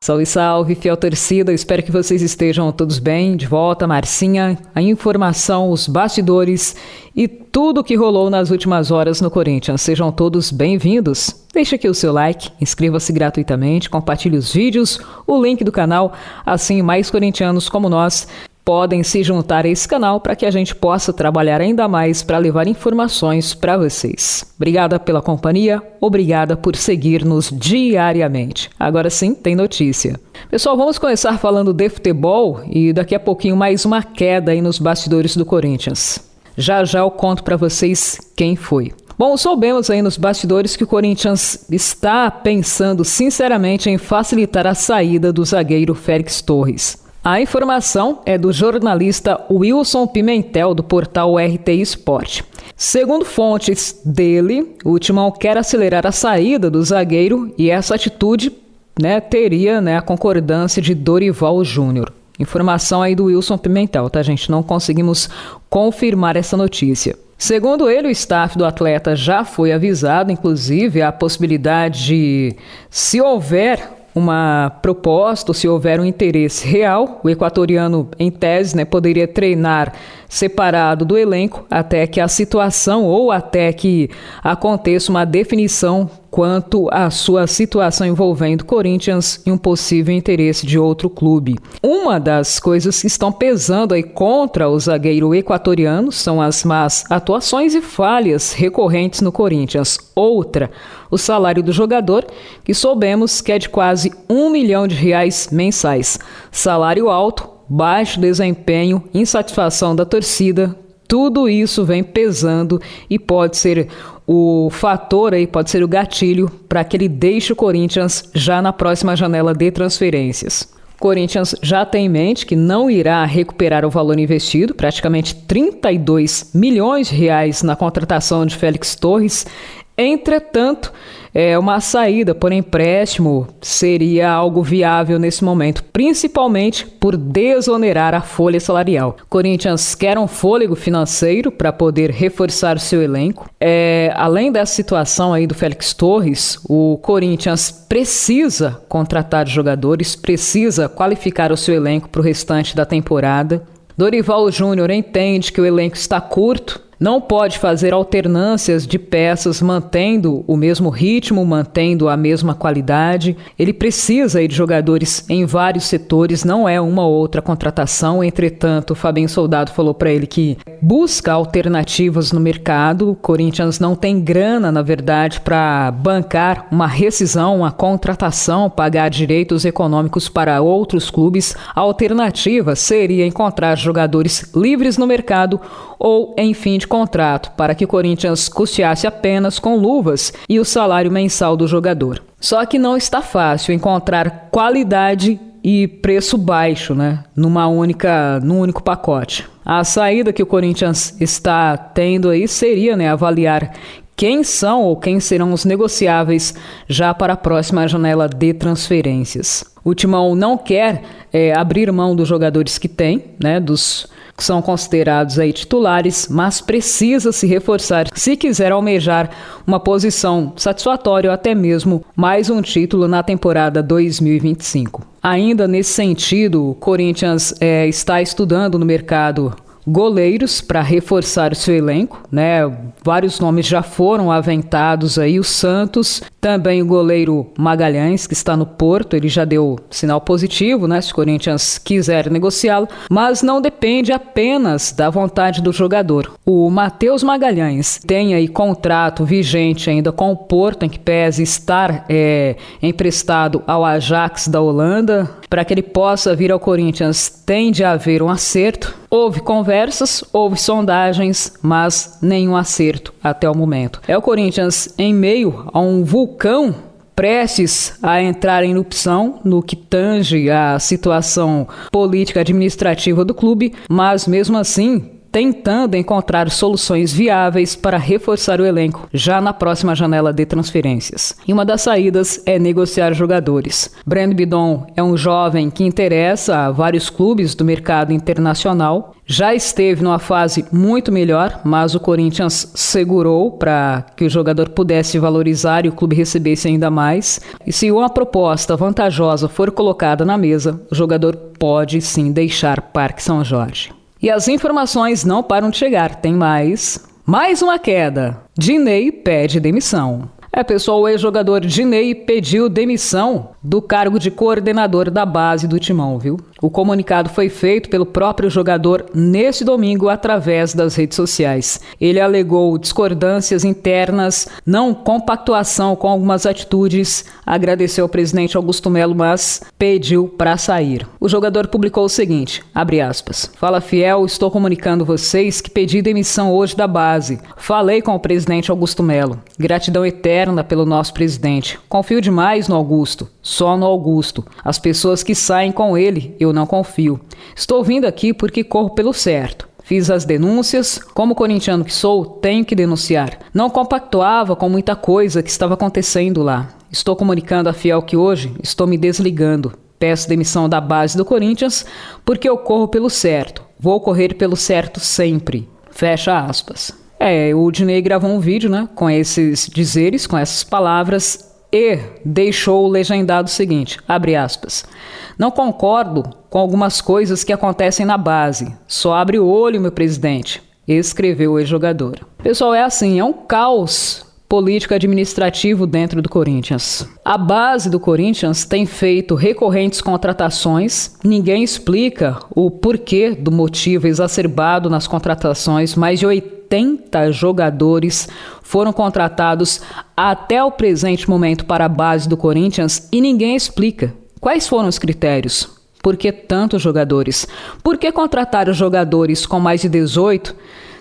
Salve, salve, fiel torcida, espero que vocês estejam todos bem. De volta, Marcinha, a informação, os bastidores e tudo o que rolou nas últimas horas no Corinthians. Sejam todos bem-vindos. Deixe aqui o seu like, inscreva-se gratuitamente, compartilhe os vídeos, o link do canal, assim mais corintianos como nós podem se juntar a esse canal para que a gente possa trabalhar ainda mais para levar informações para vocês. Obrigada pela companhia, obrigada por seguir-nos diariamente. Agora sim, tem notícia. Pessoal, vamos começar falando de futebol e daqui a pouquinho mais uma queda aí nos bastidores do Corinthians. Já eu conto para vocês quem foi. Bom, soubemos aí nos bastidores que o Corinthians está pensando sinceramente em facilitar a saída do zagueiro Félix Torres. A informação é do jornalista Wilson Pimentel, do portal RT Sport. Segundo fontes dele, o Timão quer acelerar a saída do zagueiro e essa atitude teria a concordância de Dorival Júnior. Informação aí do Wilson Pimentel, tá, gente? Não conseguimos confirmar essa notícia. Segundo ele, o staff do atleta já foi avisado, inclusive, a possibilidade de, se houver uma proposta, ou se houver um interesse real, o equatoriano, em tese, poderia treinar separado do elenco até que a situação ou até que aconteça uma definição quanto à sua situação envolvendo Corinthians e um possível interesse de outro clube. Uma das coisas que estão pesando aí contra o zagueiro equatoriano são as más atuações e falhas recorrentes no Corinthians. Outra, o salário do jogador, que soubemos que é de quase R$1 milhão mensais. Salário alto, baixo desempenho, insatisfação da torcida, tudo isso vem pesando e pode ser o fator aí, pode ser o gatilho para que ele deixe o Corinthians já na próxima janela de transferências. Corinthians já tem em mente que não irá recuperar o valor investido, praticamente R$32 milhões na contratação de Félix Torres. Entretanto, uma saída por empréstimo seria algo viável nesse momento, principalmente por desonerar a folha salarial. Corinthians quer um fôlego financeiro para poder reforçar o seu elenco. Além dessa situação aí do Félix Torres, o Corinthians precisa contratar jogadores, precisa qualificar o seu elenco para o restante da temporada. Dorival Júnior entende que o elenco está curto, não pode fazer alternâncias de peças mantendo o mesmo ritmo, mantendo a mesma qualidade. Ele precisa de jogadores em vários setores, não é uma ou outra contratação. Entretanto, o Fabinho Soldado falou para ele que busca alternativas no mercado. O Corinthians não tem grana, na verdade, para bancar uma rescisão, uma contratação, pagar direitos econômicos para outros clubes. A alternativa seria encontrar jogadores livres no mercado ou em fim de contrato, para que o Corinthians custeasse apenas com luvas e o salário mensal do jogador. Só que não está fácil encontrar qualidade e preço baixo, num único pacote. A saída que o Corinthians está tendo aí seria avaliar quem são ou quem serão os negociáveis já para a próxima janela de transferências. O Timão não quer abrir mão dos jogadores que tem, dos que são considerados aí titulares, mas precisa se reforçar se quiser almejar uma posição satisfatória ou até mesmo mais um título na temporada 2025. Ainda nesse sentido, o Corinthians está estudando no mercado goleiros para reforçar o seu elenco, Vários nomes já foram aventados aí, o Santos, também o goleiro Magalhães, que está no Porto, ele já deu sinal positivo, se o Corinthians quiser negociá-lo, mas não depende apenas da vontade do jogador. O Matheus Magalhães tem aí contrato vigente ainda com o Porto, em que pese estar emprestado ao Ajax da Holanda. Para que ele possa vir ao Corinthians, tem de haver um acerto. Houve conversas, houve sondagens, mas nenhum acerto até o momento. O Corinthians em meio a um vulcão prestes a entrar em erupção no que tange a situação política administrativa do clube, mas mesmo assim tentando encontrar soluções viáveis para reforçar o elenco já na próxima janela de transferências. E uma das saídas é negociar jogadores. Brand Bidon é um jovem que interessa a vários clubes do mercado internacional. Já esteve numa fase muito melhor, mas o Corinthians segurou para que o jogador pudesse valorizar e o clube recebesse ainda mais. E se uma proposta vantajosa for colocada na mesa, o jogador pode sim deixar Parque São Jorge. E as informações não param de chegar, tem mais. Mais uma queda. Dinei pede demissão. Pessoal, o ex-jogador Dinei pediu demissão do cargo de coordenador da base do Timão, viu? O comunicado foi feito pelo próprio jogador neste domingo através das redes sociais. Ele alegou discordâncias internas, não compactuação com algumas atitudes, agradeceu ao presidente Augusto Melo, mas pediu para sair. O jogador publicou o seguinte, abre aspas, "Fala Fiel, estou comunicando vocês que pedi demissão hoje da base. Falei com o presidente Augusto Melo. Gratidão eterna pelo nosso presidente. Confio demais no Augusto, só no Augusto. As pessoas que saem com ele, eu não confio. Estou vindo aqui porque corro pelo certo. Fiz as denúncias, como corintiano que sou, tenho que denunciar. Não compactuava com muita coisa que estava acontecendo lá. Estou comunicando a Fiel que hoje estou me desligando. Peço demissão da base do Corinthians porque eu corro pelo certo. Vou correr pelo certo sempre." Fecha aspas. O Dinei gravou um vídeo, com esses dizeres, com essas palavras e deixou legendado o seguinte, abre aspas, "Não concordo com algumas coisas que acontecem na base. Só abre o olho, meu presidente", escreveu o ex-jogador. Pessoal, é assim, é um caos político administrativo dentro do Corinthians. A base do Corinthians tem feito recorrentes contratações, ninguém explica o porquê do motivo exacerbado nas contratações, mais de 80 jogadores foram contratados até o presente momento para a base do Corinthians e ninguém explica. Quais foram os critérios? Por que tantos jogadores? Por que contratar jogadores com mais de 18?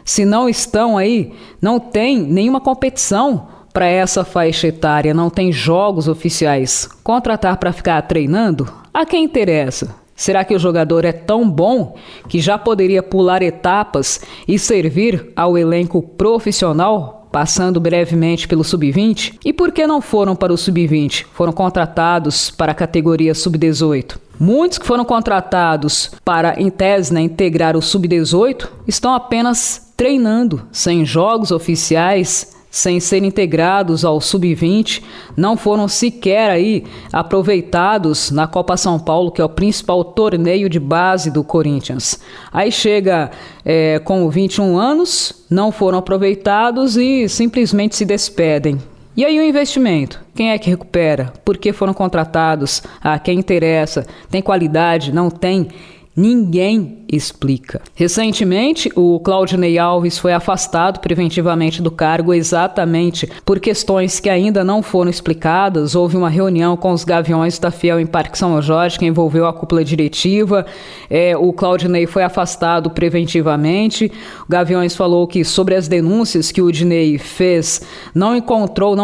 Se não estão aí, não tem nenhuma competição para essa faixa etária, não tem jogos oficiais. Contratar para ficar treinando? A quem interessa? Será que o jogador é tão bom que já poderia pular etapas e servir ao elenco profissional, passando brevemente pelo Sub-20? E por que não foram para o Sub-20? Foram contratados para a categoria Sub-18. Muitos que foram contratados para, em tese, integrar o Sub-18 estão apenas treinando, sem jogos oficiais, sem serem integrados ao Sub-20, não foram sequer aí aproveitados na Copa São Paulo, que é o principal torneio de base do Corinthians. Aí chega com 21 anos, não foram aproveitados e simplesmente se despedem. E aí o investimento? Quem é que recupera? Por que foram contratados? A quem interessa? Tem qualidade? Não tem? Ninguém explica. Recentemente, o Claudinei Alves foi afastado preventivamente do cargo exatamente por questões que ainda não foram explicadas. Houve uma reunião com os Gaviões da Fiel em Parque São Jorge, que envolveu a cúpula diretiva. O Claudinei foi afastado preventivamente. O Gaviões falou que sobre as denúncias que o Dinei fez, não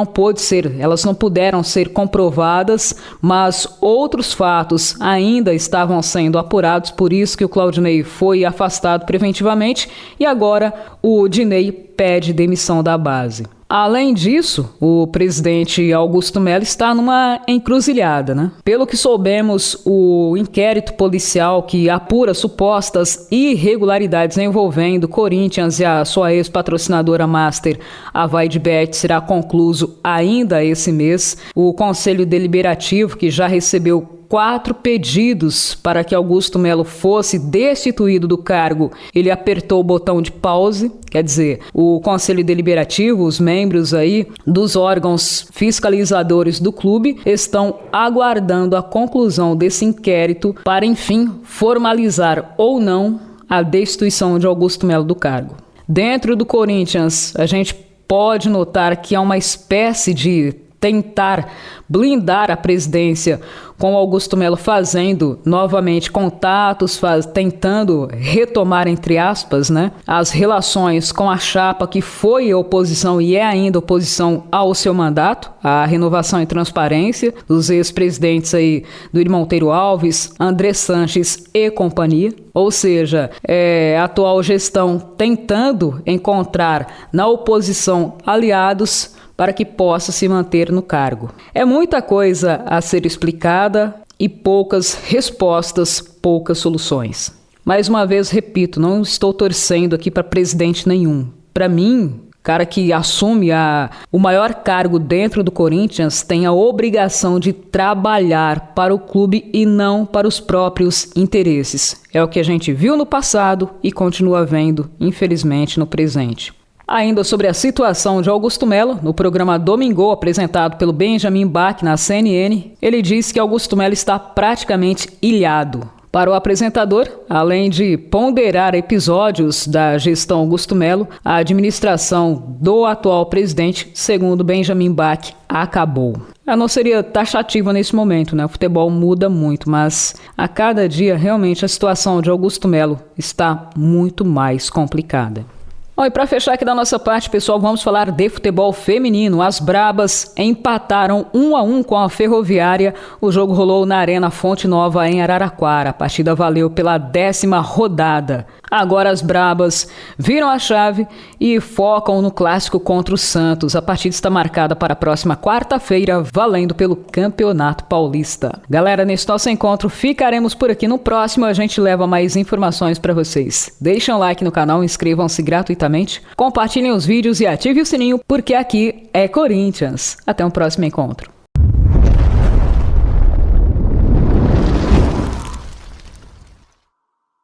pôde ser, elas não puderam ser comprovadas, mas outros fatos ainda estavam sendo apurados, por isso que o Claudinei foi afastado preventivamente e agora o Dinei pede demissão da base. Além disso, o presidente Augusto Melo está numa encruzilhada, Pelo que soubemos, o inquérito policial que apura supostas irregularidades envolvendo Corinthians e a sua ex-patrocinadora master, a VaidBet, será concluído ainda esse mês. O Conselho Deliberativo, que já recebeu 4 pedidos para que Augusto Melo fosse destituído do cargo, ele apertou o botão de pause, quer dizer, o Conselho Deliberativo, os membros aí dos órgãos fiscalizadores do clube estão aguardando a conclusão desse inquérito para, enfim, formalizar ou não a destituição de Augusto Melo do cargo. Dentro do Corinthians, a gente pode notar que há uma espécie de tentar blindar a presidência, com Augusto Melo fazendo novamente contatos, tentando retomar, entre aspas, as relações com a chapa que foi oposição e é ainda oposição ao seu mandato, a Renovação e Transparência, dos ex-presidentes aí do Duílio Monteiro Alves, André Sanches e companhia. Ou seja, a atual gestão tentando encontrar na oposição aliados para que possa se manter no cargo. É muita coisa a ser explicada e poucas respostas, poucas soluções. Mais uma vez, repito, não estou torcendo aqui para presidente nenhum. Para mim, cara que assume o maior cargo dentro do Corinthians tem a obrigação de trabalhar para o clube e não para os próprios interesses. É o que a gente viu no passado e continua vendo, infelizmente, no presente. Ainda sobre a situação de Augusto Melo, no programa Domingo, apresentado pelo Benjamin Bach na CNN, ele disse que Augusto Melo está praticamente ilhado. Para o apresentador, além de ponderar episódios da gestão Augusto Melo, a administração do atual presidente, segundo Benjamin Bach, acabou. Eu não seria taxativa nesse momento, O futebol muda muito, mas a cada dia realmente a situação de Augusto Melo está muito mais complicada. Bom, e para fechar aqui da nossa parte, pessoal, vamos falar de futebol feminino. As Brabas empataram 1-1 com a Ferroviária. O jogo rolou na Arena Fonte Nova, em Araraquara. A partida valeu pela 10ª rodada. Agora as Brabas viram a chave e focam no clássico contra o Santos. A partida está marcada para a próxima quarta-feira, valendo pelo Campeonato Paulista. Galera, nesse nosso encontro ficaremos por aqui. No próximo a gente leva mais informações para vocês. Deixem um like no canal, inscrevam-se gratuitamente, compartilhem os vídeos e ative o sininho, porque aqui é Corinthians. Até um próximo encontro.